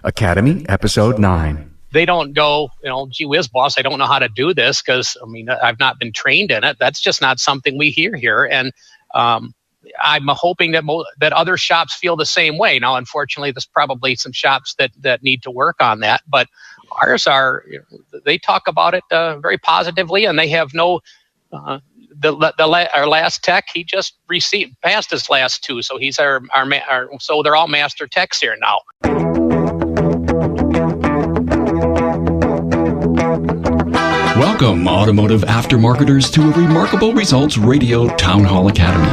Academy, Episode 9. They don't go, gee whiz, boss, I don't know how to do this because, I've not been trained in it. That's just not something we hear here. And I'm hoping that other shops feel the same way. Now, unfortunately, there's probably some shops that need to work on that. But ours they talk about it very positively, and they have no... our last tech, he just passed his last two, so he's so they're all master techs here now. Welcome, automotive aftermarketers, to a Remarkable Results Radio Town Hall Academy.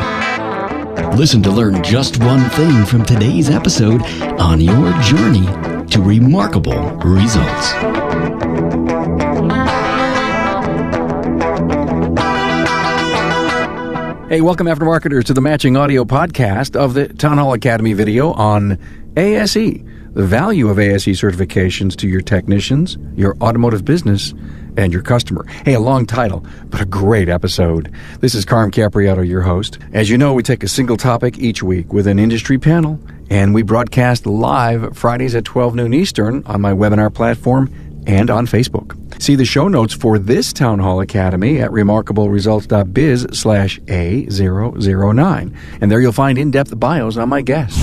Listen to learn just one thing from today's episode on your journey to remarkable results. Hey, welcome, aftermarketers, to the matching audio podcast of the Town Hall Academy video on ASE, the value of ASE certifications to your technicians, your automotive business, and your customer. Hey, a long title, but a great episode. This is Carm Capriotto, your host. As you know, we take a single topic each week with an industry panel, and we broadcast live Fridays at 12 noon Eastern on my webinar platform and on Facebook. See the show notes for this Town Hall Academy at remarkableresults.biz/A009. And there you'll find in-depth bios on my guests.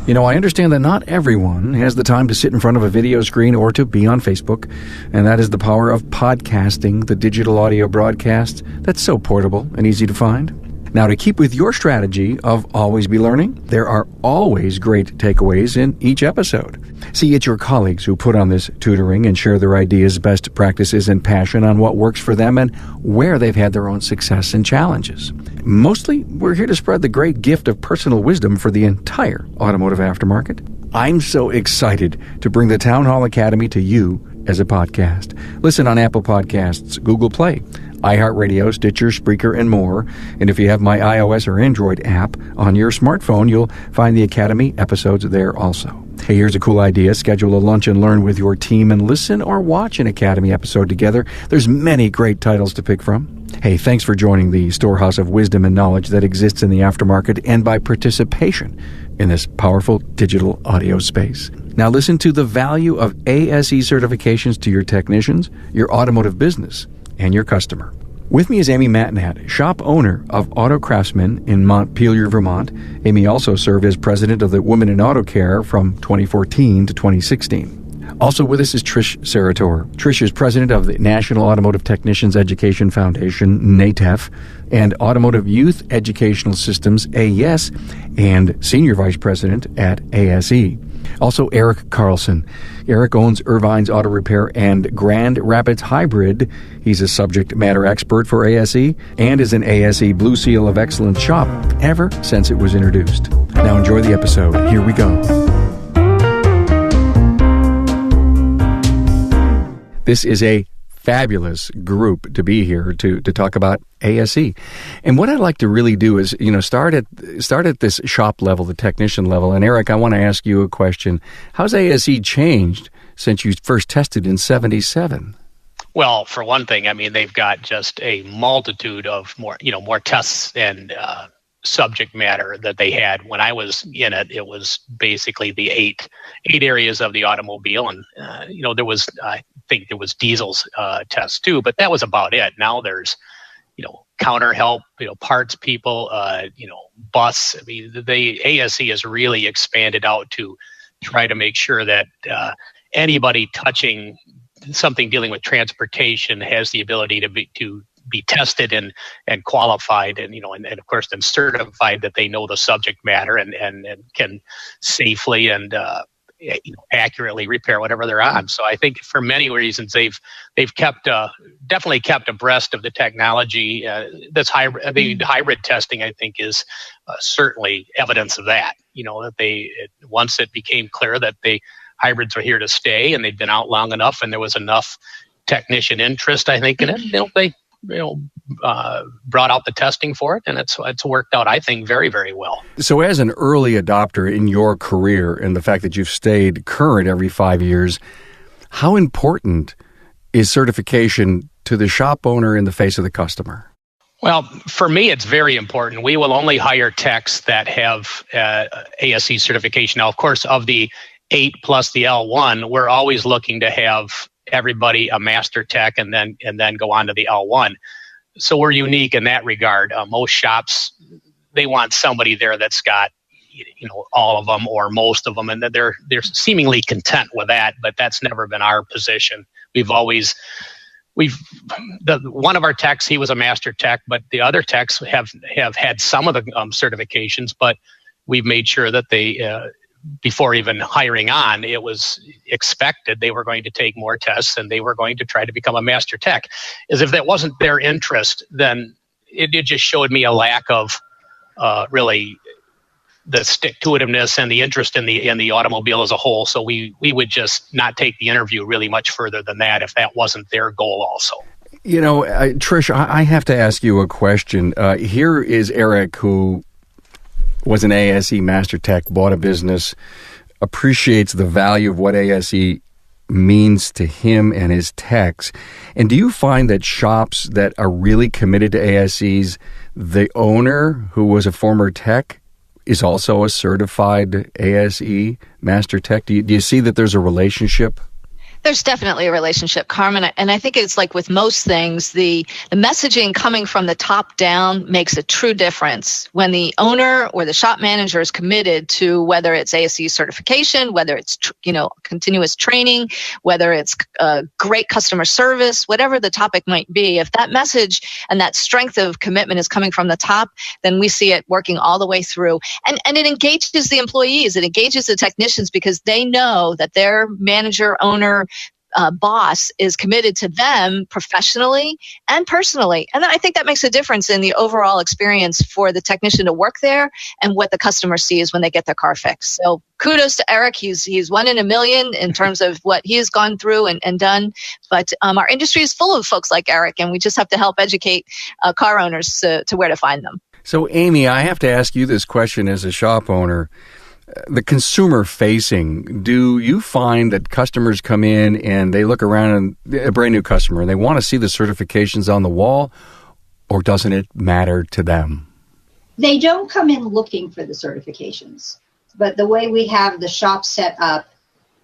I understand that not everyone has the time to sit in front of a video screen or to be on Facebook, and that is the power of podcasting, the digital audio broadcast that's so portable and easy to find. Now, to keep with your strategy of always be learning, there are always great takeaways in each episode. See, it's your colleagues who put on this tutoring and share their ideas, best practices, and passion on what works for them and where they've had their own success and challenges. Mostly, we're here to spread the great gift of personal wisdom for the entire automotive aftermarket. I'm so excited to bring the Town Hall Academy to you as a podcast. Listen on Apple Podcasts, Google Play, iHeartRadio, Stitcher, Spreaker, and more. And if you have my iOS or Android app on your smartphone, you'll find the Academy episodes there also. Hey, here's a cool idea. Schedule a lunch and learn with your team and listen or watch an Academy episode together. There's many great titles to pick from. Hey, thanks for joining the storehouse of wisdom and knowledge that exists in the aftermarket and by participation in this powerful digital audio space. Now listen to the value of ASE certifications to your technicians, your automotive business, and your customer. With me is Amy Mattinat, shop owner of Auto Craftsman in Montpelier, Vermont. Amy also served as president of the Women in Auto Care from 2014 to 2016. Also with us is Trish Serratore. Trish is president of the National Automotive Technicians Education Foundation, NATEF, and Automotive Youth Educational Systems, AES, and senior vice president at ASE. Also, Eric Carlson. Eric owns Irvine's Auto Repair and Grand Rapids Hybrid. He's a subject matter expert for ASE and is an ASE Blue Seal of Excellence shop ever since it was introduced. Now enjoy the episode. Here we go. This is a fabulous group to be here to talk about ASE. And what I'd like to really do is, start at this shop level, the technician level. And Eric, I want to ask you a question. How's ASE changed since you first tested in 77? Well, for one thing, they've got just a multitude of more tests and subject matter that they had. When I was in it, it was basically the eight areas of the automobile. And, there was, I think there was diesel's tests too, but that was about it. Now there's, counter help, parts people, bus. The ASE has really expanded out to try to make sure that anybody touching something dealing with transportation has the ability to be tested and qualified and of course then certified that they know the subject matter and can safely and accurately repair whatever they're on. So I think for many reasons they've definitely kept abreast of the technology. That's hybrid. The hybrid testing I think is certainly evidence of that. That once it became clear that the hybrids were here to stay and they'd been out long enough and there was enough technician interest, I think, in it. They brought out the testing for it, and it's worked out, I think, very, very well. So as an early adopter in your career and the fact that you've stayed current every 5 years, how important is certification to the shop owner in the face of the customer? Well, for me, it's very important. We will only hire techs that have ASE certification. Now, of course, of the 8 plus the L1, we're always looking to have everybody a master tech and then go on to the L1. So we're unique in that regard. Most shops, they want somebody there that's got all of them or most of them, and that they're seemingly content with that. But that's never been our position. One of our techs, he was a master tech, but the other techs have had some of the certifications, but we've made sure that they, before even hiring on, it was expected they were going to take more tests and they were going to try to become a master tech. As if that wasn't their interest, then it just showed me a lack of really the stick-to-itiveness and the interest in the automobile as a whole. So we would just not take the interview really much further than that if that wasn't their goal also. Trish, I have to ask you a question. Here is Eric, who was an ASE Master Tech, bought a business, appreciates the value of what ASE means to him and his techs. And do you find that shops that are really committed to ASEs, the owner, who was a former tech, is also a certified ASE Master Tech? Do you see that there's a relationship? There's definitely a relationship, Carmen, and I think it's like with most things, the messaging coming from the top down makes a true difference. When the owner or the shop manager is committed to whether it's ASE certification, whether it's continuous training, whether it's great customer service, whatever the topic might be, if that message and that strength of commitment is coming from the top, then we see it working all the way through. And it engages the employees, it engages the technicians, because they know that their manager, owner, boss is committed to them professionally and personally. And then I think that makes a difference in the overall experience for the technician to work there and what the customer sees when they get their car fixed. So kudos to Eric. He's one in a million in terms of what he has gone through and done. But our industry is full of folks like Eric, and we just have to help educate car owners to where to find them. So, Amy, I have to ask you this question as a shop owner. The consumer facing, do you find that customers come in and they look around, and a brand new customer, and they want to see the certifications on the wall, or doesn't it matter to them? They don't come in looking for the certifications, but the way we have the shop set up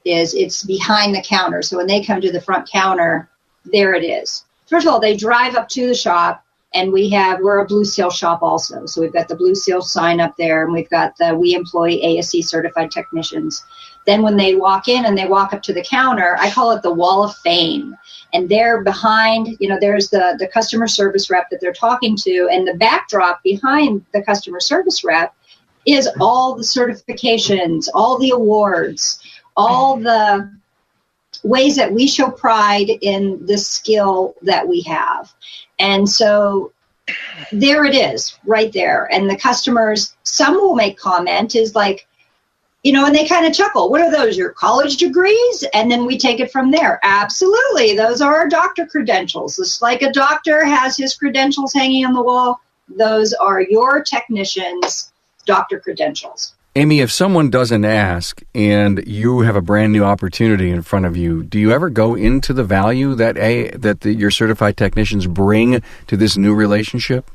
is it's behind the counter. So when they come to the front counter, there it is. First of all, they drive up to the shop. And we're a Blue Seal shop also. So we've got the Blue Seal sign up there, and we've got we employ ASE certified technicians. Then when they walk in and they walk up to the counter, I call it the wall of fame. And they're behind, there's the customer service rep that they're talking to. And the backdrop behind the customer service rep is all the certifications, all the awards, all the ways that we show pride in the skill that we have. And so there it is right there. And the customers, some will make comment is like, and they kind of chuckle. What are those, your college degrees? And then we take it from there. Absolutely. Those are our doctor credentials. Just like a doctor has his credentials hanging on the wall, those are your technician's doctor credentials. Amy, if someone doesn't ask and you have a brand new opportunity in front of you, do you ever go into the value that your certified technicians bring to this new relationship?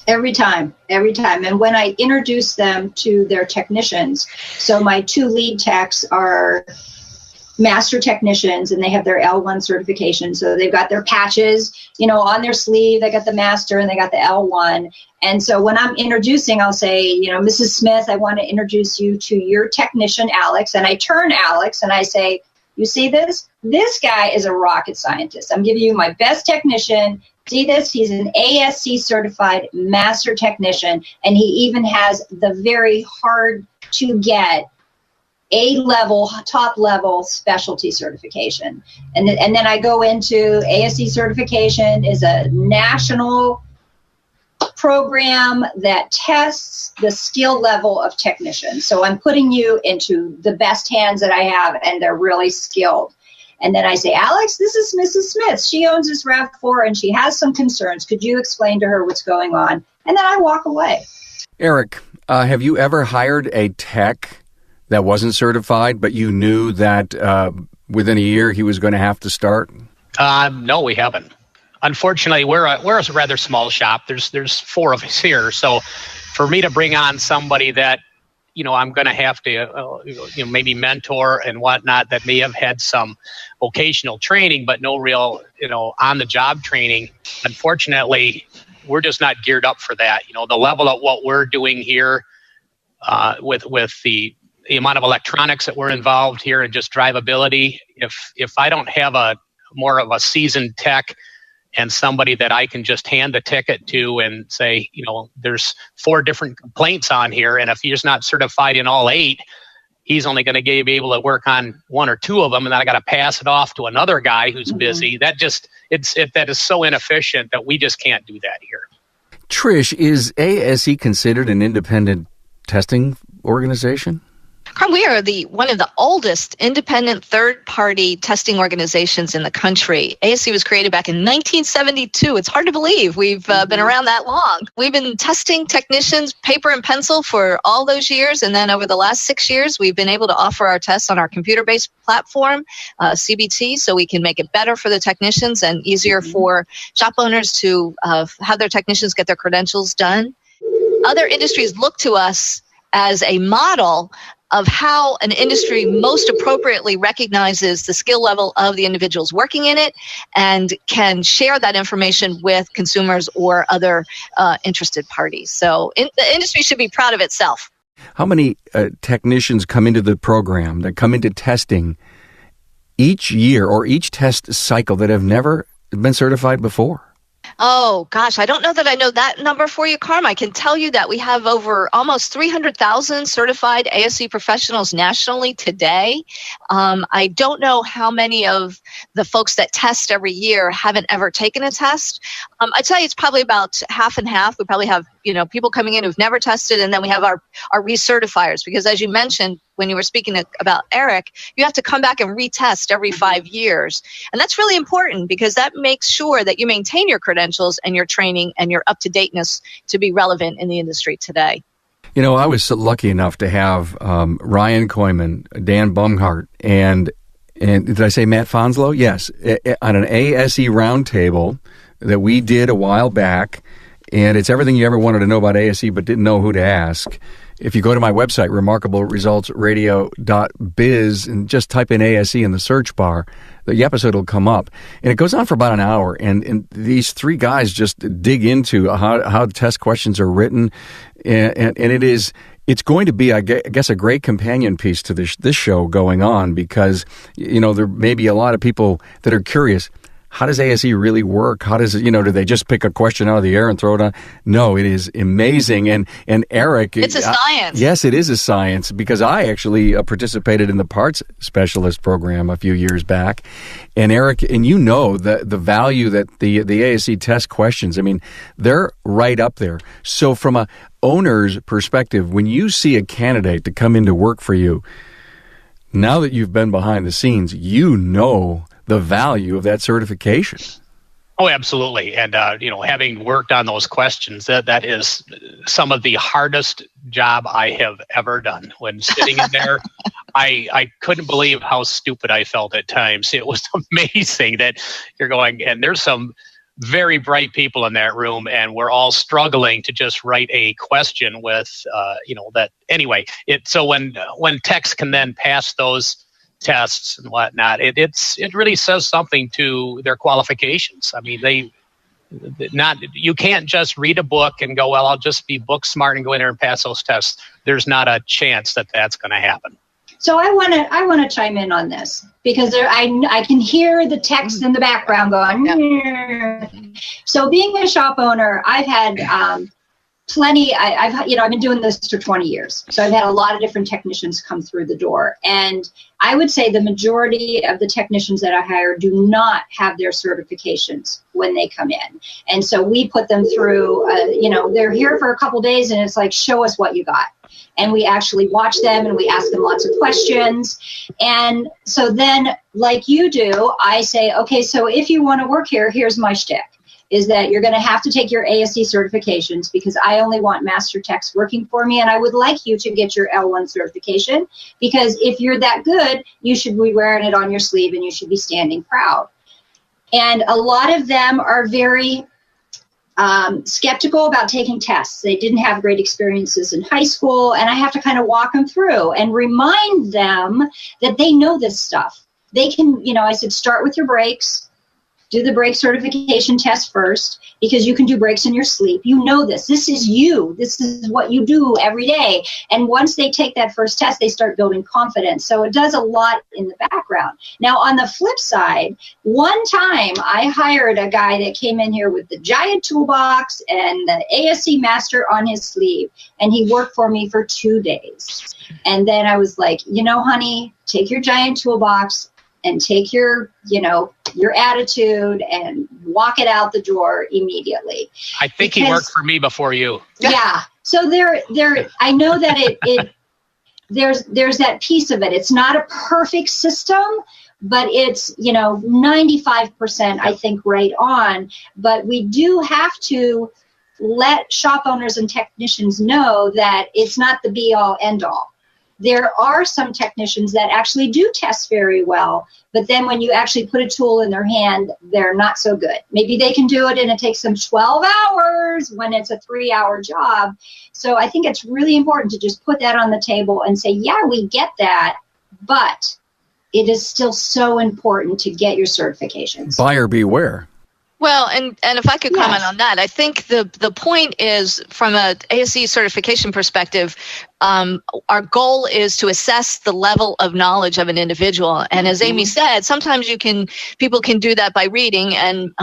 Every time. And when I introduce them to their technicians, so my 2 lead techs are master technicians, and they have their L1 certification. So they've got their patches, on their sleeve. They got the master and they got the L1. And so when I'm introducing, I'll say, Mrs. Smith, I want to introduce you to your technician, Alex. And I turn Alex and I say, you see this? This guy is a rocket scientist. I'm giving you my best technician. See this? He's an ASE certified master technician. And he even has the very hard to get A-level, top-level specialty certification. And then I go into ASE certification is a national program that tests the skill level of technicians. So I'm putting you into the best hands that I have, and they're really skilled. And then I say, Alex, this is Mrs. Smith. She owns this RAV4, and she has some concerns. Could you explain to her what's going on? And then I walk away. Eric, have you ever hired a tech that wasn't certified, but you knew that within a year he was going to have to start? No, we haven't. Unfortunately, we're a rather small shop. There's 4 of us here, so for me to bring on somebody that I'm going to have to, maybe mentor and whatnot that may have had some vocational training, but no real, on-the-job training. Unfortunately, we're just not geared up for that. The level of what we're doing here with the amount of electronics that we're involved here and just drivability, if I don't have more of a seasoned tech and somebody that I can just hand the ticket to and say, there's 4 different complaints on here, and if he's not certified in all 8, he's only going to be able to work on 1 or 2 of them, and then I got to pass it off to another guy who's busy. That is so inefficient that we just can't do that here. Trish, is ASE considered an independent testing organization? Carl, we are one of the oldest independent third-party testing organizations in the country. ASE was created back in 1972. It's hard to believe we've been around that long. We've been testing technicians paper and pencil for all those years, and then over the last 6 years, we've been able to offer our tests on our computer-based platform, CBT, so we can make it better for the technicians and easier for shop owners to have their technicians get their credentials done. Other industries look to us as a model of how an industry most appropriately recognizes the skill level of the individuals working in it and can share that information with consumers or other interested parties. So the industry should be proud of itself. How many technicians come into the program, that come into testing each year or each test cycle that have never been certified before? Oh, gosh, I don't know that I know that number for you, Carm. I can tell you that we have over almost 300,000 certified ASE professionals nationally today. I don't know how many of the folks that test every year haven't ever taken a test. I'd say it's probably about half and half. We probably have, people coming in who've never tested, and then we have our recertifiers, because as you mentioned, when you were speaking about Eric, you have to come back and retest every 5 years. And that's really important because that makes sure that you maintain your credentials and your training and your up-to-dateness to be relevant in the industry today. I was so lucky enough to have Ryan Koyman, Dan Bumhart, and did I say Matt Fonslow? Yes, on an ASE roundtable that we did a while back, and it's everything you ever wanted to know about ASE but didn't know who to ask. If you go to my website, remarkableresultsradio.biz, and just type in ASE in the search bar, the episode will come up. And it goes on for about an hour, and these 3 guys just dig into how the test questions are written, and it's going to be, I guess, a great companion piece to this show going on, because, there may be a lot of people that are curious. How does ASE really work? How does it, do they just pick a question out of the air and throw it on? No, it is amazing. And Eric... It's a science. Yes, it is a science, because I actually participated in the parts specialist program a few years back. And Eric, and the value that the ASE test questions, they're right up there. So from a owner's perspective, when you see a candidate to come in to work for you, now that you've been behind the scenes, the value of that certification. Oh, absolutely. And, having worked on those questions, that is some of the hardest job I have ever done. When sitting in there, I couldn't believe how stupid I felt at times. It was amazing that you're going, and there's some very bright people in that room, and we're all struggling to just write a question with, that. Anyway, so when techs can then pass those tests and whatnot, it really says something to their qualifications. You can't just read a book and go, well, I'll just be book smart and go in there and pass those tests. There's not a chance that that's going to happen. So I want to chime in on this, because I can hear the text in the background going. Yeah. So being a shop owner, I've had plenty. I've been doing this for 20 years, so I've had a lot of different technicians come through the door, and I would say the majority of the technicians that I hire do not have their certifications when they come in, and so we put them through. They're here for a couple days, and it's like, show us what you got, and we actually watch them and we ask them lots of questions, and so then, like you do, I say, okay, so if you want to work here, here's my shtick. Is that you're going to have to take your ASE certifications, because I only want master techs working for me, and I would like you to get your L1 certification, because if you're that good, you should be wearing it on your sleeve and you should be standing proud. And a lot of them are very skeptical about taking tests. They didn't have great experiences in high school, and I have to kind of walk them through and remind them that they know this stuff. They can, I said, start with your brakes. Do the brake certification test first, because you can do brakes in your sleep. You know this. This is you. This is what you do every day. And once they take that first test, they start building confidence. So it does a lot in the background. Now, on the flip side, one time I hired a guy that came in here with the giant toolbox and the ASE master on his sleeve, and he worked for me for 2 days. And then I was like, honey, take your giant toolbox and take your attitude and walk it out the door immediately. I think he worked for me before you. Yeah. So there. I know that there's that piece of it. It's not a perfect system, but it's 95%, I think, right on. But we do have to let shop owners and technicians know that it's not the be all end all. There are some technicians that actually do test very well, but then when you actually put a tool in their hand, they're not so good. Maybe they can do it and it takes them 12 hours when it's a 3-hour job. So I think it's really important to just put that on the table and say, yeah, we get that, but it is still so important to get your certifications. Buyer beware. Well, and if I could comment on that, I think the point is, from a ASE certification perspective, our goal is to assess the level of knowledge of an individual. And as Amy said, sometimes people can do that by reading and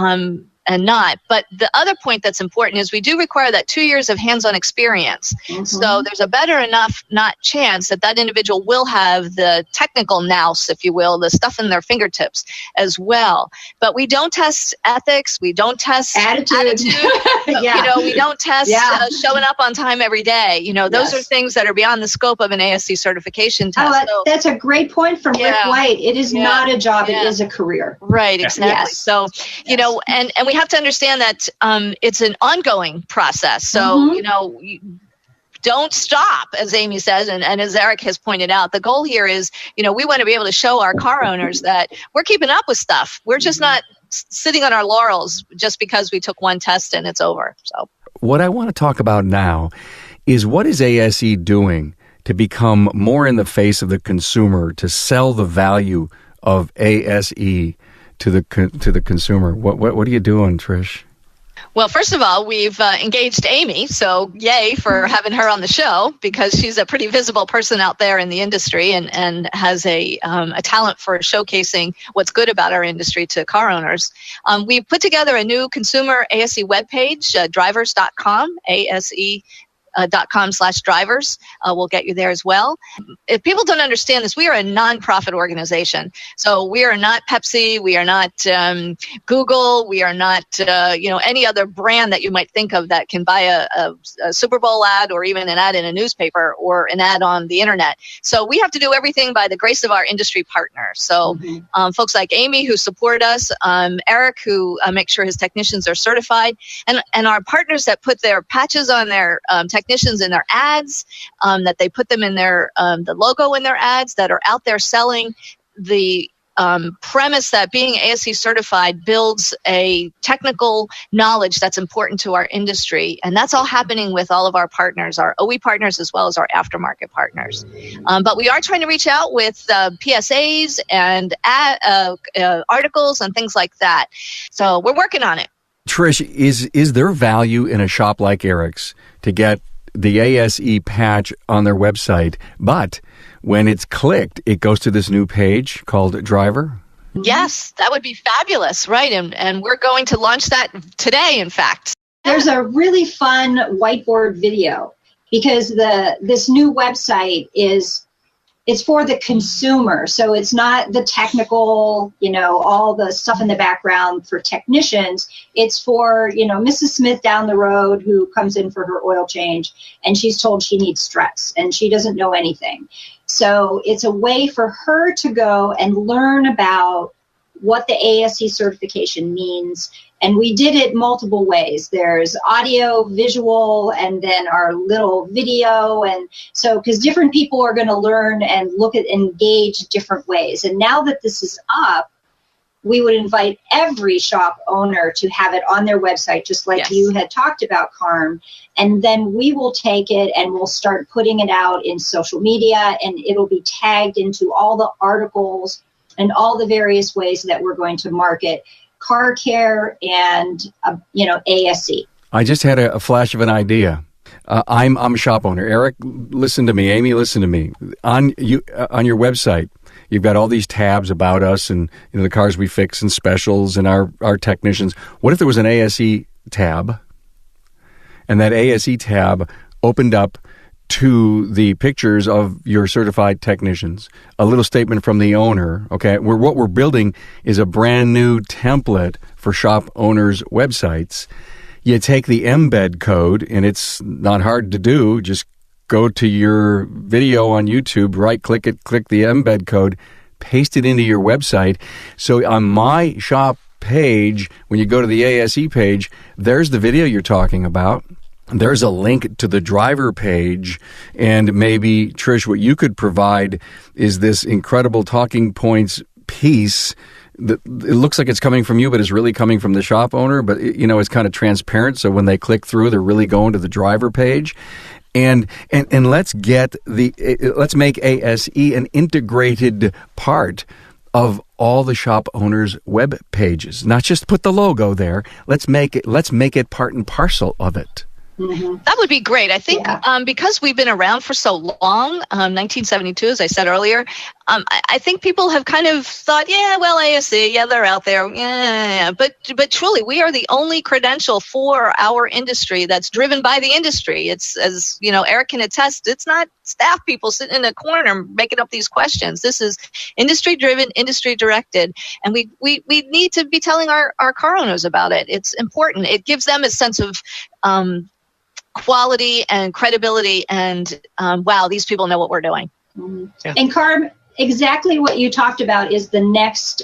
not. But the other point that's important is we do require that 2 years of hands-on experience. So there's a better enough chance that individual will have the technical nous, if you will, the stuff in their fingertips as well. But we don't test ethics. We don't test attitude. We don't test showing up on time every day. Those are things that are beyond the scope of an ASE certification test. Oh, that's a great point from Rick White. It is not a job. It is a career. Right, exactly. Yes. So, and we have to understand that it's an ongoing process. So, don't stop, as Amy says, and as Eric has pointed out. The goal here is, we want to be able to show our car owners that we're keeping up with stuff. We're just not sitting on our laurels just because we took one test and it's over. So, what I want to talk about now is, what is ASE doing to become more in the face of the consumer, to sell the value of ASE to the consumer? What are you doing, Trish? Well, first of all, we've engaged Amy, so yay for having her on the show, because she's a pretty visible person out there in the industry and has a talent for showcasing what's good about our industry to car owners. We've put together a new consumer ASE webpage, drivers.com, ASE.com/drivers will get you there as well. If people don't understand this, we are a nonprofit organization. So we are not Pepsi, we are not Google, we are not any other brand that you might think of that can buy a Super Bowl ad, or even an ad in a newspaper, or an ad on the internet. So we have to do everything by the grace of our industry partners. So folks like Amy, who support us, Eric, who makes sure his technicians are certified, and our partners that put their patches on their technicians in their ads, that they put them in their the logo in their ads, that are out there selling the premise that being ASE certified builds a technical knowledge that's important to our industry. And that's all happening with all of our partners, our OE partners as well as our aftermarket partners. But we are trying to reach out with PSAs and articles and things like that. So we're working on it. Trish, is there value in a shop like Eric's to get the ASE patch on their website, but when it's clicked, it goes to this new page called Driver? Yes, that would be fabulous, right? And we're going to launch that today, in fact. There's a really fun whiteboard video, because this new website it's for the consumer. So it's not the technical, all the stuff in the background for technicians. It's for, Mrs. Smith down the road who comes in for her oil change, and she's told she needs struts and she doesn't know anything. So it's a way for her to go and learn about what the ASE certification means. And we did it multiple ways. There's audio, visual, and then our little video. And so, because different people are going to learn and look at engage different ways. And now that this is up, we would invite every shop owner to have it on their website, just like you had talked about, Carm. And then we will take it and we'll start putting it out in social media, and it'll be tagged into all the articles and all the various ways that we're going to market car care and, ASE. I just had a flash of an idea. I'm a shop owner. Eric, listen to me. Amy, listen to me. On your website, you've got all these tabs about us and the cars we fix and specials and our technicians. What if there was an ASE tab, and that ASE tab opened up to the pictures of your certified technicians, a little statement from the owner, okay? What we're building is a brand new template for shop owners' websites. You take the embed code, and it's not hard to do. Just go to your video on YouTube, right-click it, click the embed code, paste it into your website. So on my shop page, when you go to the ASE page, there's the video you're talking about. There's a link to the driver page, and maybe, Trish, what you could provide is this incredible talking points piece that it looks like it's coming from you, but it's really coming from the shop owner. But, it's kind of transparent, so when they click through, they're really going to the driver page. And let's make ASE an integrated part of all the shop owners' web pages. Not just put the logo there. Let's make it part and parcel of it. Mm-hmm. That would be great. I think because we've been around for so long, 1972, as I said earlier, I think people have kind of thought, ASE, they're out there. But truly, we are the only credential for our industry that's driven by the industry. It's, as Eric can attest, it's not staff people sitting in a corner making up these questions. This is industry driven, industry directed. And we need to be telling our car owners about it. It's important. It gives them a sense of quality and credibility, and wow, these people know what we're doing. Mm-hmm. Yeah. And Carm, exactly what you talked about is the next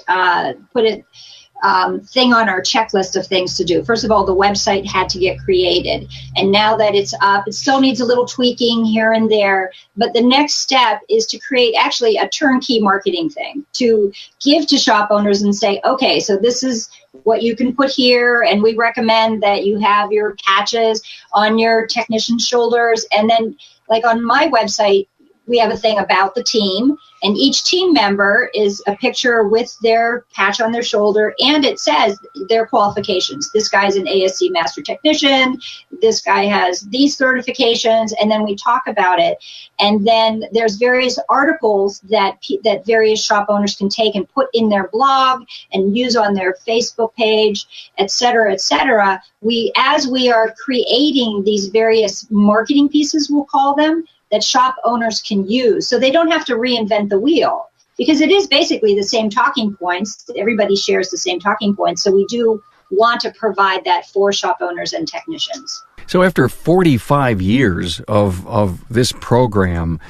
thing on our checklist of things to do. First of all, the website had to get created, and now that it's up, it still needs a little tweaking here and there, but the next step is to create actually a turnkey marketing thing to give to shop owners and say, okay, so this is what you can put here, and we recommend that you have your patches on your technician's shoulders. And then, like on my website, we have a thing about the team, and each team member is a picture with their patch on their shoulder, and it says their qualifications. This guy's an ASE master technician. This guy has these certifications, and then we talk about it. And then there's various articles that various shop owners can take and put in their blog and use on their Facebook page, et cetera, et cetera. As we are creating these various marketing pieces, we'll call them, that shop owners can use, so they don't have to reinvent the wheel, because it is basically the same talking points. Everybody shares the same talking points, so we do want to provide that for shop owners and technicians. So after 45 years of this program,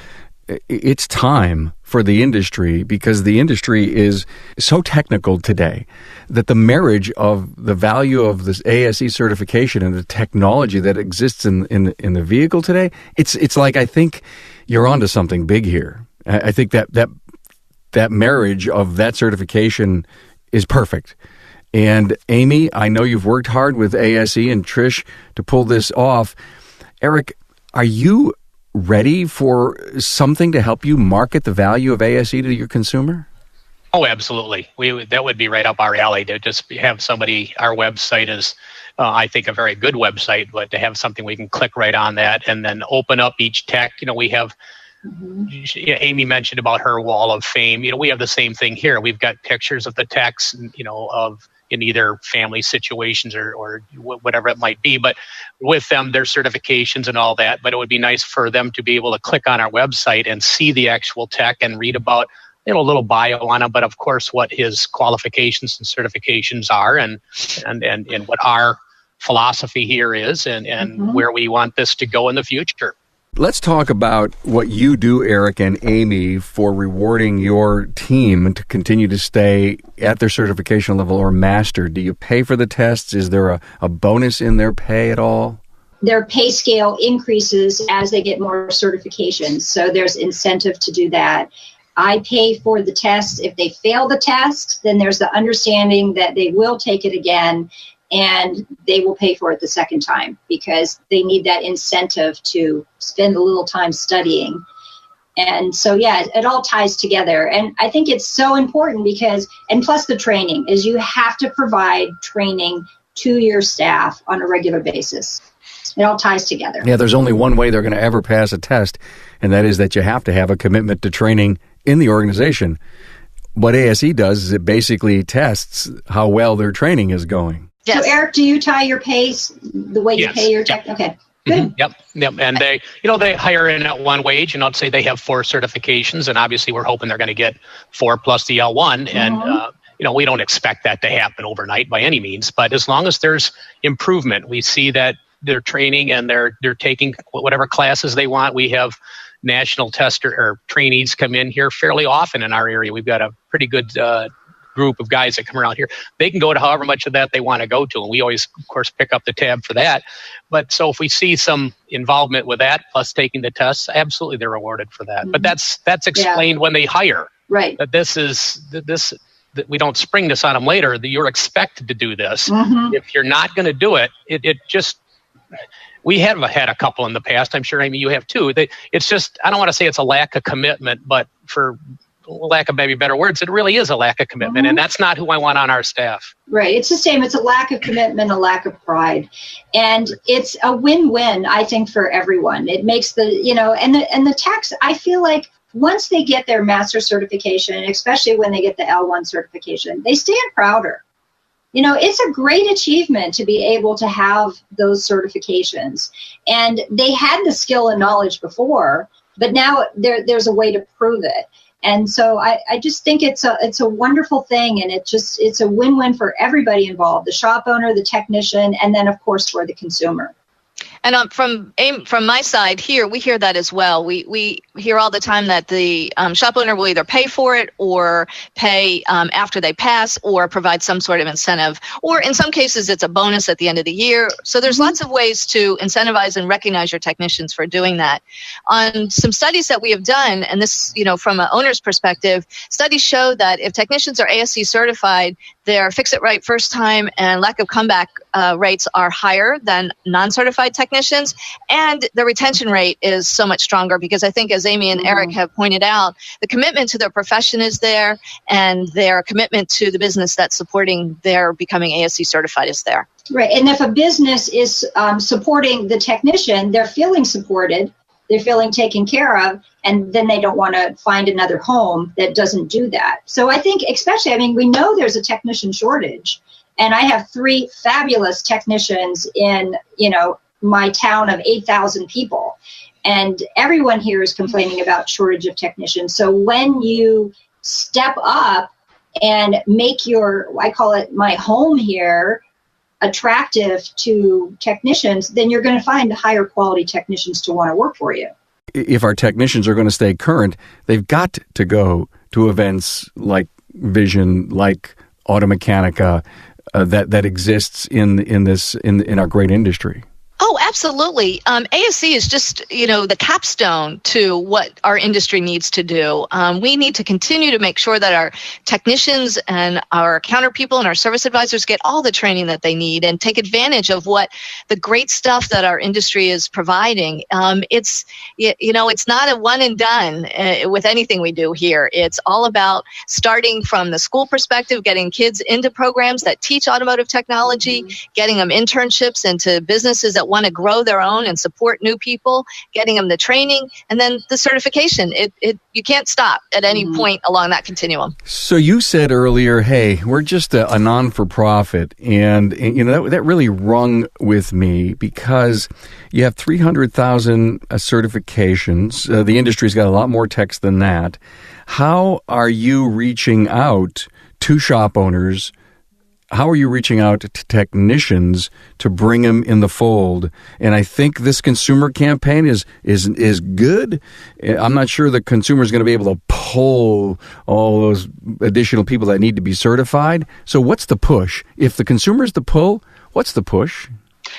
it's time for the industry, because the industry is so technical today that the marriage of the value of this ASE certification and the technology that exists in the vehicle today, it's like, I think you're onto something big here. I think that marriage of that certification is perfect. And Amy, I know you've worked hard with ASE and Trish to pull this off. Eric, are you ready for something to help you market the value of ASE to your consumer? Oh, absolutely. That would be right up our alley, to just have somebody. Our website is, I think, a very good website, but to have something we can click right on that and then open up each tech. We have, Amy mentioned about her wall of fame. We have the same thing here. We've got pictures of the techs, of in either family situations or whatever it might be, but with them, their certifications and all that. But it would be nice for them to be able to click on our website and see the actual tech and read about, a little bio on him, but of course what his qualifications and certifications are, and what our philosophy here is, and where we want this to go in the future. Let's talk about what you do, Eric and Amy, for rewarding your team to continue to stay at their certification level or master. Do you pay for the tests? Is there a bonus in their pay at all? Their pay scale increases as they get more certifications, so there's incentive to do that. I pay for the test. If they fail the test, then there's the understanding that they will take it again and they will pay for it the second time because they need that incentive to spend a little time studying. And so, yeah, it all ties together. And I think it's so important because, and plus the training, is you have to provide training to your staff on a regular basis. It all ties together. Yeah, there's only one way they're going to ever pass a test, and that is that you have to have a commitment to training in the organization. What ASE does is it basically tests how well their training is going. Yes. So, Eric, do you tie your pay the way you pay your tech? Okay. Good. Yep. And they hire in at one wage, and I'd say they have 4 certifications, and obviously we're hoping they're going to get 4 plus the L1, and we don't expect that to happen overnight by any means, but as long as there's improvement, we see that they're training and they're taking whatever classes they want. We have national tester or trainees come in here fairly often in our area. We've got a pretty good group of guys that come around here. They can go to however much of that they want to go to, and we always, of course, pick up the tab for that. But so if we see some involvement with that, plus taking the tests, absolutely they're rewarded for that. But that's explained when they hire. Right. That that we don't spring this on them later, that you're expected to do this. If you're not going to do it, it just, we have had a couple in the past. I'm sure, Amy, you have too. It's just, I don't want to say it's a lack of commitment, but for lack of maybe better words, it really is a lack of commitment. And that's not who I want on our staff. Right. It's the same. It's a lack of commitment, a lack of pride. And it's a win-win, I think, for everyone. It makes and the techs, I feel like, once they get their master certification, especially when they get the L1 certification, they stand prouder. It's a great achievement to be able to have those certifications. And they had the skill and knowledge before, but now there's a way to prove it. And so I just think it's a wonderful thing, and it's a win-win for everybody involved, the shop owner, the technician, and then, of course, for the consumer. And from my side here, we hear that as well. We hear all the time that the shop owner will either pay for it or pay after they pass or provide some sort of incentive. Or in some cases, it's a bonus at the end of the year. So there's lots of ways to incentivize and recognize your technicians for doing that. On some studies that we have done, and this, from an owner's perspective, studies show that if technicians are ASE certified, their fix-it-right first time and lack of comeback rates are higher than non-certified technicians, and the retention rate is so much stronger because I think, as Amy and Eric have pointed out, the commitment to their profession is there, and their commitment to the business that's supporting their becoming ASE certified is there. Right, and if a business is supporting the technician, they're feeling supported, they're feeling taken care of, and then they don't want to find another home that doesn't do that. So I think especially, we know there's a technician shortage, and I have 3 fabulous technicians in, my town of 8,000 people. And everyone here is complaining about shortage of technicians. So when you step up and make I call it my home here, attractive to technicians, then you're going to find higher quality technicians to want to work for you. If our technicians are going to stay current, they've got to go to events like Vision, like Automechanica, that exists in our great industry. Oh, absolutely. ASE is just, the capstone to what our industry needs to do. We need to continue to make sure that our technicians and our counter people and our service advisors get all the training that they need and take advantage of what the great stuff that our industry is providing. It's not a one and done with anything we do here. It's all about starting from the school perspective, getting kids into programs that teach automotive technology, getting them internships into businesses that want to grow their own and support new people, getting them the training, and then the certification. You can't stop at any point along that continuum. So you said earlier, hey, we're just a non-for-profit, and that really rung with me because you have 300,000 certifications. The industry's got a lot more techs than that. How are you reaching out to shop owners? How are you reaching out to technicians to bring them in the fold? And I think this consumer campaign is good. I'm not sure the consumer is going to be able to pull all those additional people that need to be certified. So what's the push? If the consumer is the pull, what's the push?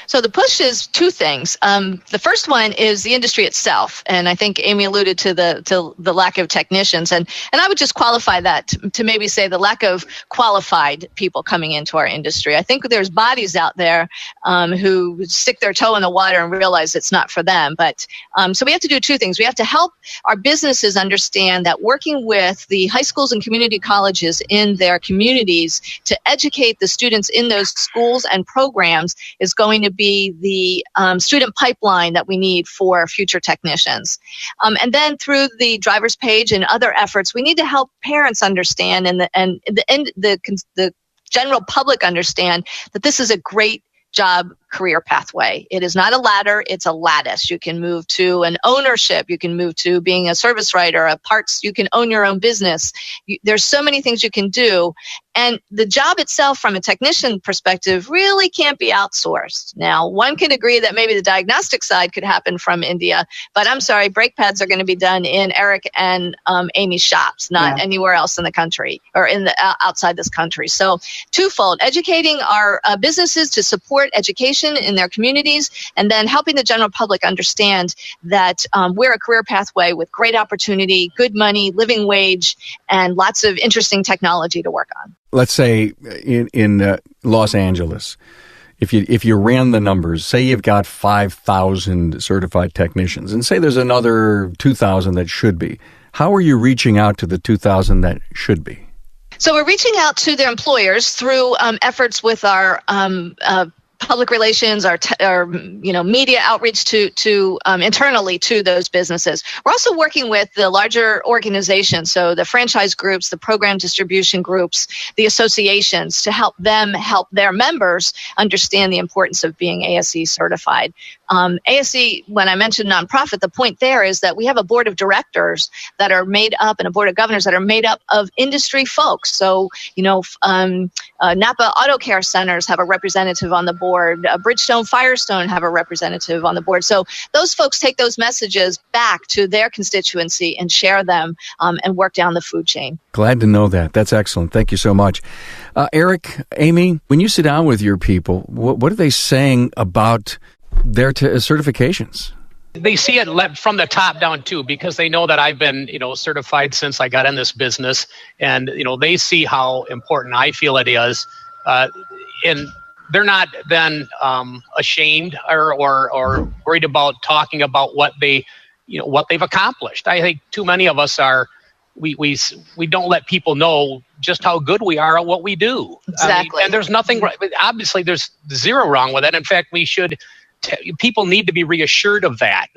So the push is two things. The first one is the industry itself, and I think Amy alluded to the lack of technicians, and I would just qualify that to maybe say the lack of qualified people coming into our industry. I think there's bodies out there who stick their toe in the water and realize it's not for them. But so we have to do two things. We have to help our businesses understand that working with the high schools and community colleges in their communities to educate the students in those schools and programs is going to be the student pipeline that we need for future technicians. And then through the driver's page and other efforts, we need to help parents understand and the general public understand that this is a great job career pathway. It is not a ladder, it's a lattice. You can move to an ownership, you can move to being a service writer, a parts, you can own your own business. There's so many things you can do. And the job itself from a technician perspective really can't be outsourced. Now, one can agree that maybe the diagnostic side could happen from India, but I'm sorry, brake pads are going to be done in Eric and Amy's shops, not anywhere else in the country or in the outside this country. So twofold, educating our businesses to support education in their communities, and then helping the general public understand that we're a career pathway with great opportunity, good money, living wage, and lots of interesting technology to work on. Let's say in Los Angeles, if you ran the numbers, say you've got 5,000 certified technicians, and say there's another 2,000 that should be. How are you reaching out to the 2,000 that should be? So we're reaching out to their employers through efforts with our public relations, our media outreach to internally to those businesses. We're also working with the larger organizations, so the franchise groups, the program distribution groups, the associations, to help them help their members understand the importance of being ASE certified. ASE, when I mentioned nonprofit, the point there is that we have a board of directors that are made up and a board of governors that are made up of industry folks. So, Napa Auto Care Centers have a representative on the board. Bridgestone Firestone have a representative on the board. So those folks take those messages back to their constituency and share them and work down the food chain. Glad to know that. That's excellent. Thank you so much. Eric, Amy, when you sit down with your people, what are they saying about their certifications? They see it from the top down too, because they know that I've been, certified since I got in this business, and they see how important I feel it is, and they're not then ashamed or worried about talking about what they've accomplished. I think too many of us are. We don't let people know just how good we are at what we do. Exactly. And there's nothing. Obviously, there's zero wrong with it. In fact, we should. People need to be reassured of that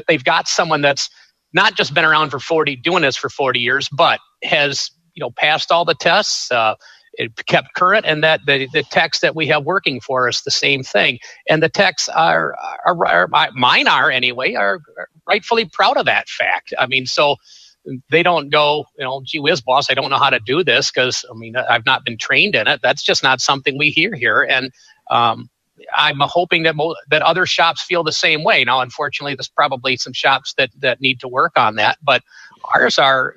they've got someone that's not just been around doing this for 40 years, but has passed all the tests, it kept current, and that the techs that we have working for us the same thing. And the techs are mine are anyway, are rightfully proud of that fact. I mean, so they don't go, gee whiz, boss, I don't know how to do this because I've not been trained in it. That's just not something we hear here, and I'm hoping that other shops feel the same way. Now, unfortunately, there's probably some shops that need to work on that, but ours are.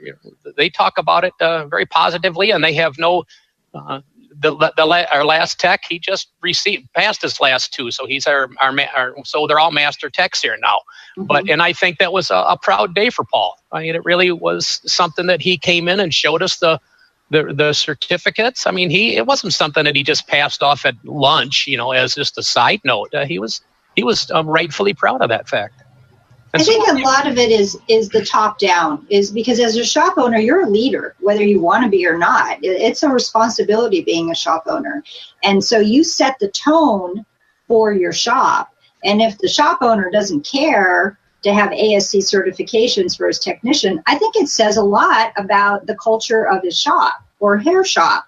They talk about it very positively, and they have no. Our last tech, he just passed his last two, so he's our so they're all master techs here now. Mm-hmm. And I think that was a proud day for Paul. I mean, it really was something that he came in and showed us the certificates. I mean, it wasn't something that he just passed off at lunch, as just a side note. He was rightfully proud of that fact. And I think a lot of it is the top down, is because as a shop owner, you're a leader, whether you want to be or not. It's a responsibility being a shop owner. And so you set the tone for your shop. And if the shop owner doesn't care to have ASE certifications for his technician, I think it says a lot about the culture of his shop or her shop.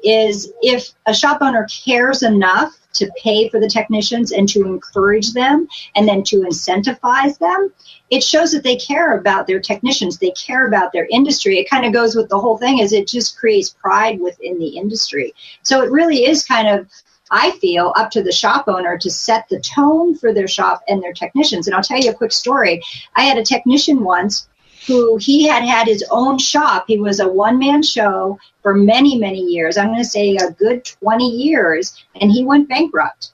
Is if a shop owner cares enough to pay for the technicians and to encourage them and then to incentivize them, it shows that they care about their technicians. They care about their industry. It kind of goes with the whole thing, is it just creates pride within the industry. So it really is kind of, I feel, up to the shop owner to set the tone for their shop and their technicians. And I'll tell you a quick story. I had a technician once who he had his own shop. He was a one-man show for many, many years. I'm going to say a good 20 years, and he went bankrupt.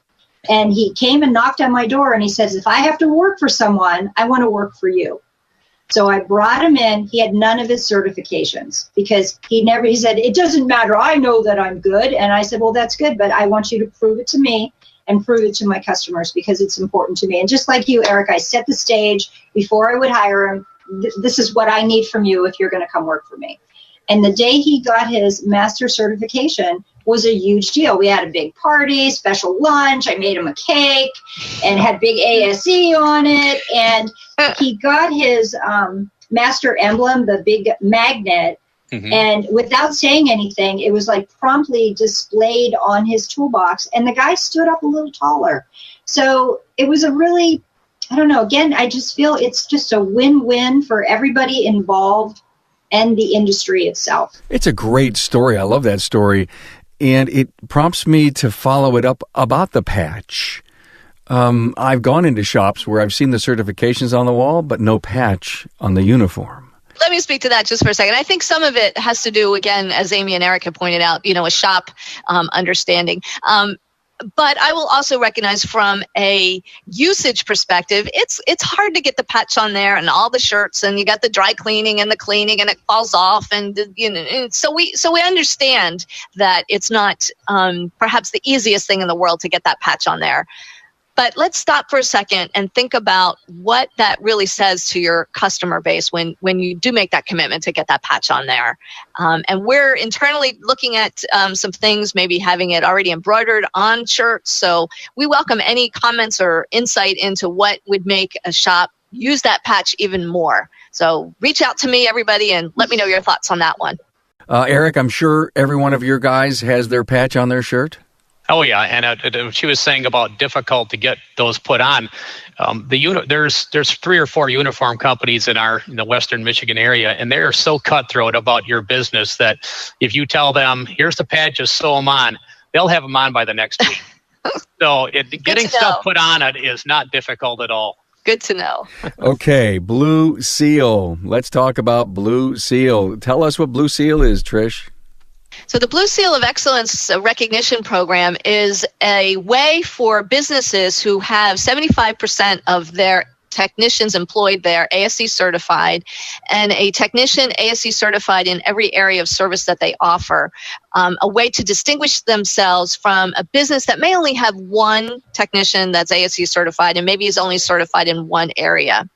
And he came and knocked on my door, and he says, if I have to work for someone, I want to work for you. So I brought him in. He had none of his certifications because he said, it doesn't matter. I know that I'm good. And I said, well, that's good, but I want you to prove it to me and prove it to my customers because it's important to me. And just like you, Eric, I set the stage before I would hire him. This is what I need from you if you're going to come work for me. And the day he got his master certification was a huge deal. We had a big party, special lunch. I made him a cake and had big ASE on it. And he got his master emblem, the big magnet. Mm-hmm. And without saying anything, it was like promptly displayed on his toolbox. And the guy stood up a little taller. So it was a really, I don't know, again, I just feel it's just a win-win for everybody involved and the industry itself. It's a great story. I love that story. And it prompts me to follow it up about the patch. I've gone into shops where I've seen the certifications on the wall, but no patch on the uniform. Let me speak to that just for a second. I think some of it has to do, again, as Amy and Eric have pointed out, a shop understanding. But I will also recognize from a usage perspective, it's hard to get the patch on there and all the shirts, and you got the dry cleaning and the cleaning, and it falls off, and so we understand that it's not perhaps the easiest thing in the world to get that patch on there. But let's stop for a second and think about what that really says to your customer base when you do make that commitment to get that patch on there. And we're internally looking at some things, maybe having it already embroidered on shirts. So we welcome any comments or insight into what would make a shop use that patch even more. So reach out to me, everybody, and let me know your thoughts on that one. Eric, I'm sure every one of your guys has their patch on their shirt. Oh yeah, and she was saying about difficult to get those put on. There's 3 or 4 uniform companies in the Western Michigan area, and they're so cutthroat about your business that if you tell them, "Here's the patch, just sew them on," they'll have them on by the next week. So getting stuff put on it is not difficult at all. Good to know. Okay, Blue Seal. Let's talk about Blue Seal. Tell us what Blue Seal is, Trish. So the Blue Seal of Excellence recognition program is a way for businesses who have 75% of their technicians employed there ASE certified, and a technician ASE certified in every area of service that they offer. A way to distinguish themselves from a business that may only have one technician that's ASE certified and maybe is only certified in one area.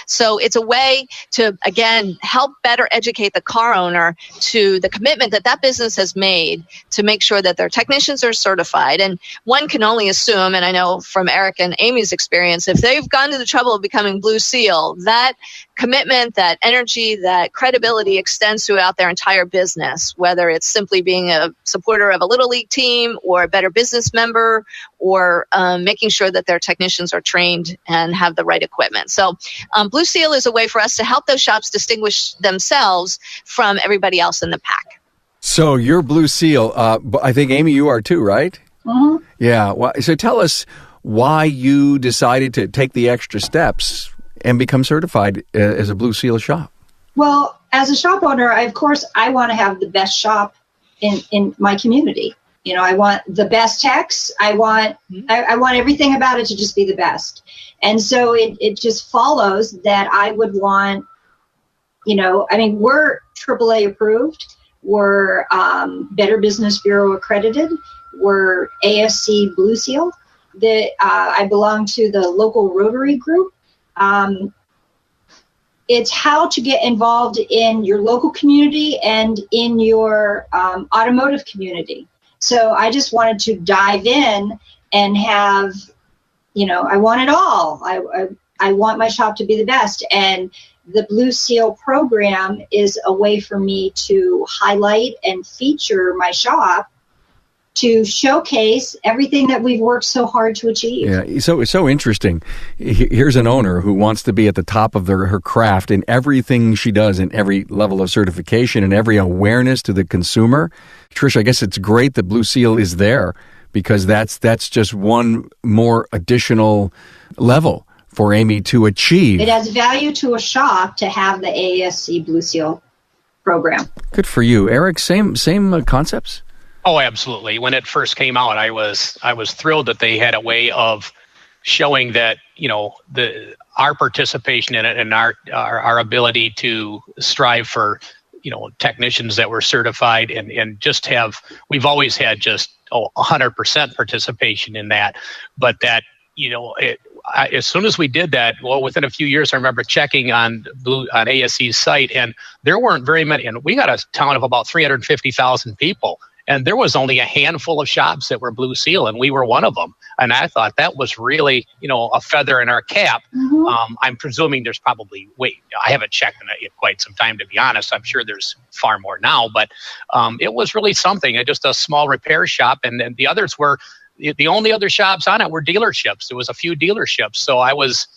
So it's a way to, again, help better educate the car owner to the commitment that business has made to make sure that their technicians are certified. And one can only assume, and I know from Eric and Amy's experience, if they've gone to the trouble of becoming Blue Seal, that commitment, that energy, that credibility extends throughout their entire business, whether it's simply being a supporter of a Little League team or a Better Business member, or making sure that their technicians are trained and have the right equipment. So Blue Seal is a way for us to help those shops distinguish themselves from everybody else in the pack. So you're Blue Seal. I think, Amy, you are too, right? Mm-hmm. Yeah. Well, so tell us why you decided to take the extra steps and become certified as a Blue Seal shop. Well, as a shop owner, I want to have the best shop in my community. I want the best techs. I want everything about it to just be the best. And so it just follows that I would want, we're AAA approved. We're Better Business Bureau accredited. We're ASC Blue Seal. I belong to the local Rotary group. It's how to get involved in your local community and in your automotive community. So I just wanted to dive in and have, I want it all. I want my shop to be the best. And the Blue Seal program is a way for me to highlight and feature my shop to showcase everything that we've worked so hard to achieve. Yeah, so it's so interesting. Here's an owner who wants to be at the top of her craft in everything she does, in every level of certification and every awareness to the consumer. Trish, I guess it's great that Blue Seal is there, because that's just one more additional level for Amy to achieve. It adds value to a shop to have the ASC Blue Seal program. Good for you. Eric, same concepts? Oh, absolutely. When it first came out, I was thrilled that they had a way of showing that, our participation in it and our ability to strive for, technicians that were certified and just we've always had just 100% participation in that. But that, as soon as we did that, well, within a few years, I remember checking on ASE's site, and there weren't very many. And we got a town of about 350,000 people. And there was only a handful of shops that were Blue Seal, and we were one of them. And I thought that was really, a feather in our cap. Mm-hmm. I'm presuming there's probably, I haven't checked in quite some time, to be honest. I'm sure there's far more now, but it was really something. Just a small repair shop, and then the others were, the only other shops on it were dealerships. There was a few dealerships. So I was,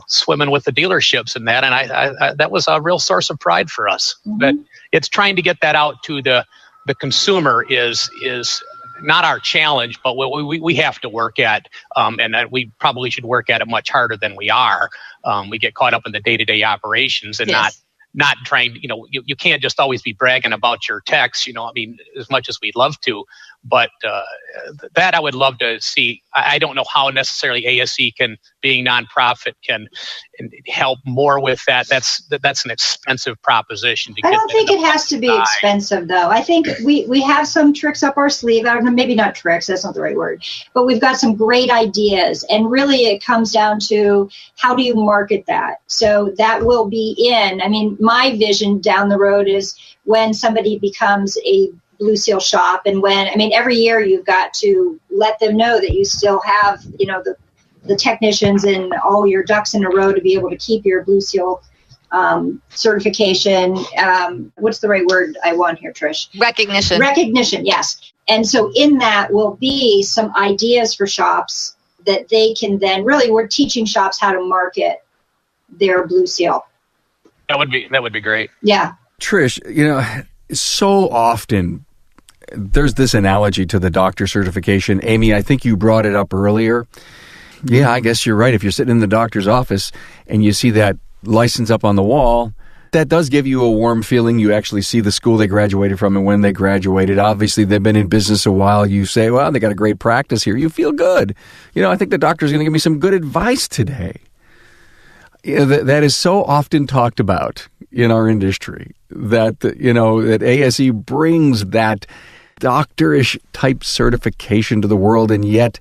swimming with the dealerships and that. And I that was a real source of pride for us. Mm-hmm. But it's trying to get that out to the consumer is not our challenge, but what we have to work at, and that we probably should work at it much harder than we are. We get caught up in the day-to-day operations and not trying, you can't just always be bragging about your techs, as much as we'd love to. But that I would love to see. I don't know how necessarily ASE being nonprofit, can help more with that. That's an expensive proposition. I don't think it has to be expensive, though. I think we have some tricks up our sleeve. I don't know, maybe not tricks. That's not the right word. But we've got some great ideas. And really, it comes down to how do you market that? So that will be my vision down the road is when somebody becomes a Blue Seal shop, and every year you've got to let them know that you still have, the technicians and all your ducks in a row to be able to keep your Blue Seal certification. What's the right word I want here, Trish? Recognition, yes. And so in that will be some ideas for shops that they can then we're teaching shops how to market their Blue Seal. That would be great. Yeah. Trish, so often there's this analogy to the doctor certification. Amy, I think you brought it up earlier. Yeah, I guess you're right. If you're sitting in the doctor's office and you see that license up on the wall, that does give you a warm feeling. You actually see the school they graduated from and when they graduated. Obviously, they've been in business a while. You say, well, they got a great practice here. You feel good. I think the doctor's going to give me some good advice today. That is so often talked about in our industry, that that ASE brings that doctorish type certification to the world, and yet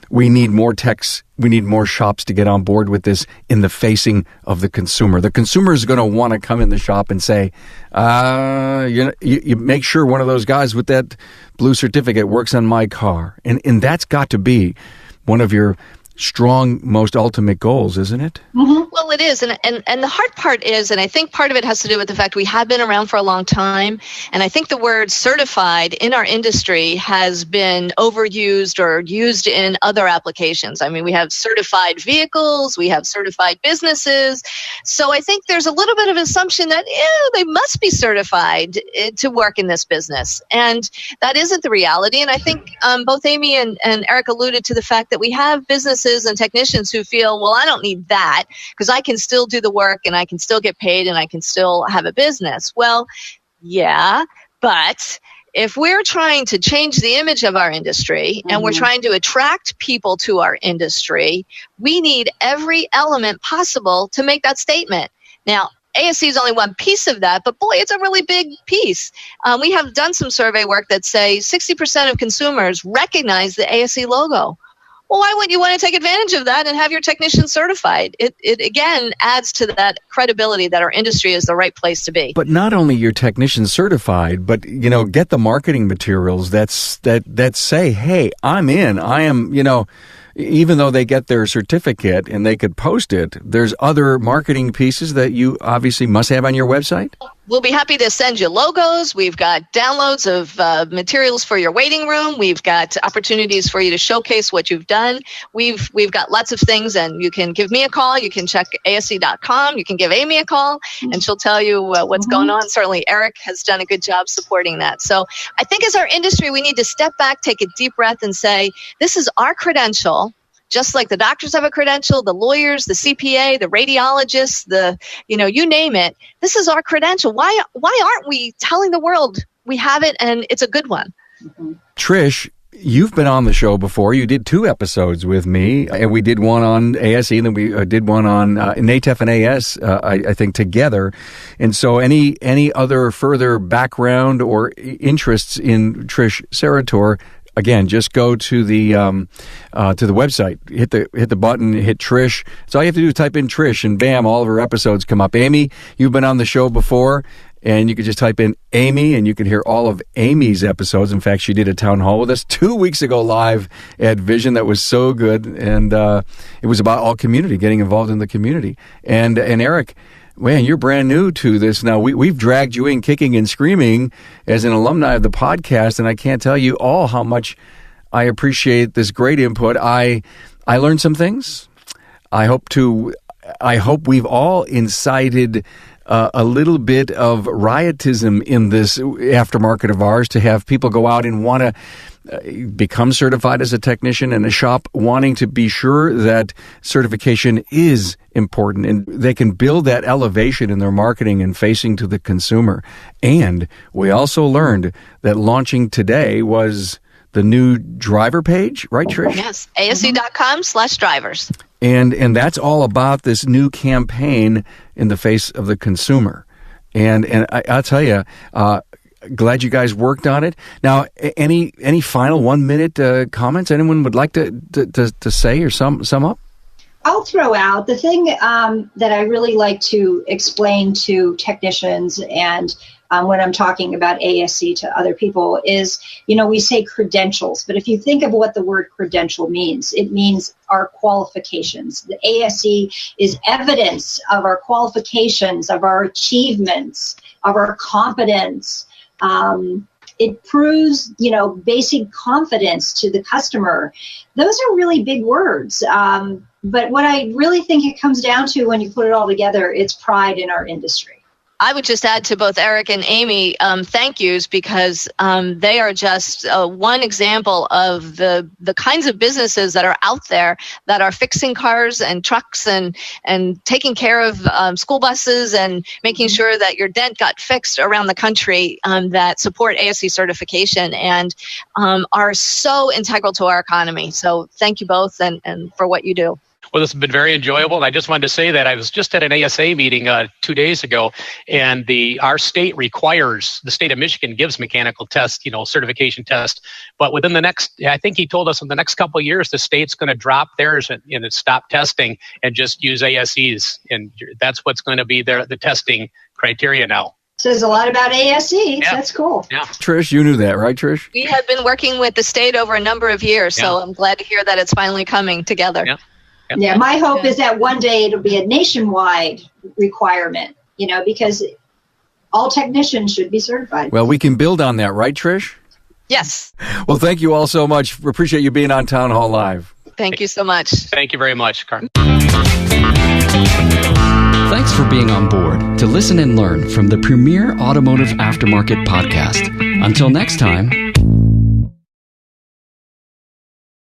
we need more techs, we need more shops to get on board with this in the facing of the consumer. The consumer is going to want to come in the shop and say, you make sure one of those guys with that blue certificate works on my car. And that's got to be one of your strong, most ultimate goals, isn't it? Mm-hmm. Well, it is. And the hard part is, and I think part of it has to do with the fact we have been around for a long time. And I think the word certified in our industry has been overused or used in other applications. We have certified vehicles, we have certified businesses. So I think there's a little bit of an assumption that they must be certified to work in this business. And that isn't the reality. And I think both Amy and Eric alluded to the fact that we have businesses and technicians who feel, well, I don't need that because I can still do the work and I can still get paid and I can still have a business. Well, yeah, but if we're trying to change the image of our industry and we're trying to attract people to our industry, we need every element possible to make that statement. Now, ASE is only one piece of that, but boy, it's a really big piece. We have done some survey work that say 60% of consumers recognize the ASE logo. Well, why wouldn't you want to take advantage of that and have your technicians certified? It again adds to that credibility that our industry is the right place to be. But not only your technicians certified, but get the marketing materials that say, "Hey, I'm in. I am." Even though they get their certificate and they could post it, there's other marketing pieces that you obviously must have on your website. We'll be happy to send you logos. We've got downloads of materials for your waiting room. We've got opportunities for you to showcase what you've done. We've got lots of things, and you can give me a call. You can check ASE.com. You can give Amy a call, and she'll tell you what's going on. Certainly, Eric has done a good job supporting that. So I think as our industry, we need to step back, take a deep breath, and say, this is our credential. Just like the doctors have a credential, the lawyers, the CPA, the radiologists, you name it. This is our credential. Why aren't we telling the world we have it and it's a good one? Trish, you've been on the show before. You did 2 episodes with me, and we did one on ASE, and then we did one on NATEF and AS, I think, together. And so any other further background or interests in Trish Serratore, again, just go to the website, hit the button, hit Trish. So all you have to do is type in Trish, and bam, all of her episodes come up. Amy, you've been on the show before, and you can just type in Amy, and you can hear all of Amy's episodes. In fact, she did a town hall with us 2 weeks ago live at Vision. That was so good, and it was about all community, getting involved in the community. And Eric, man, you're brand new to this now. We've dragged you in kicking and screaming as an alumni of the podcast, and I can't tell you all how much I appreciate this great input. I learned some things. I hope we've all incited a little bit of riotism in this aftermarket of ours, to have people go out and want to become certified as a technician, and a shop wanting to be sure that certification is important, and they can build that elevation in their marketing and facing to the consumer. And we also learned that launching today was the new driver page, right, Trish? Yes, ASE.com/drivers. And that's all about this new campaign in the face of the consumer. And I'll tell you, glad you guys worked on it. Now, any final 1-minute comments anyone would like to say or sum up? I'll throw out the thing that I really like to explain to technicians, and when I'm talking about ASE to other people, is, we say credentials, but if you think of what the word credential means, it means our qualifications. The ASE is evidence of our qualifications, of our achievements, of our competence. It proves, basic confidence to the customer. Those are really big words. But what I really think it comes down to when you put it all together, it's pride in our industry. I would just add to both Eric and Amy, thank yous, because they are just one example of the kinds of businesses that are out there that are fixing cars and trucks and taking care of school buses and making sure that your dent got fixed around the country, that support ASE certification and are so integral to our economy. So thank you both and for what you do. Well, this has been very enjoyable, and I just wanted to say that I was just at an ASA meeting 2 days ago, and our state requires, the state of Michigan gives mechanical tests, certification tests, but within the next, I think he told us in the next couple of years, the state's going to drop theirs and stop testing and just use ASEs, and that's what's going to be the testing criteria now. Says a lot about ASE. Yeah. That's cool. Yeah. Trish, you knew that, right, Trish? We have been working with the state over a number of years, so I'm glad to hear that it's finally coming together. Yeah. Yeah, my hope is that one day it'll be a nationwide requirement, because all technicians should be certified. Well, we can build on that, right, Trish? Yes. Well, thank you all so much. We appreciate you being on Town Hall Live. Thank you so much. Thank you very much, Carl. Thanks for being on board to listen and learn from the premier automotive aftermarket podcast. Until next time,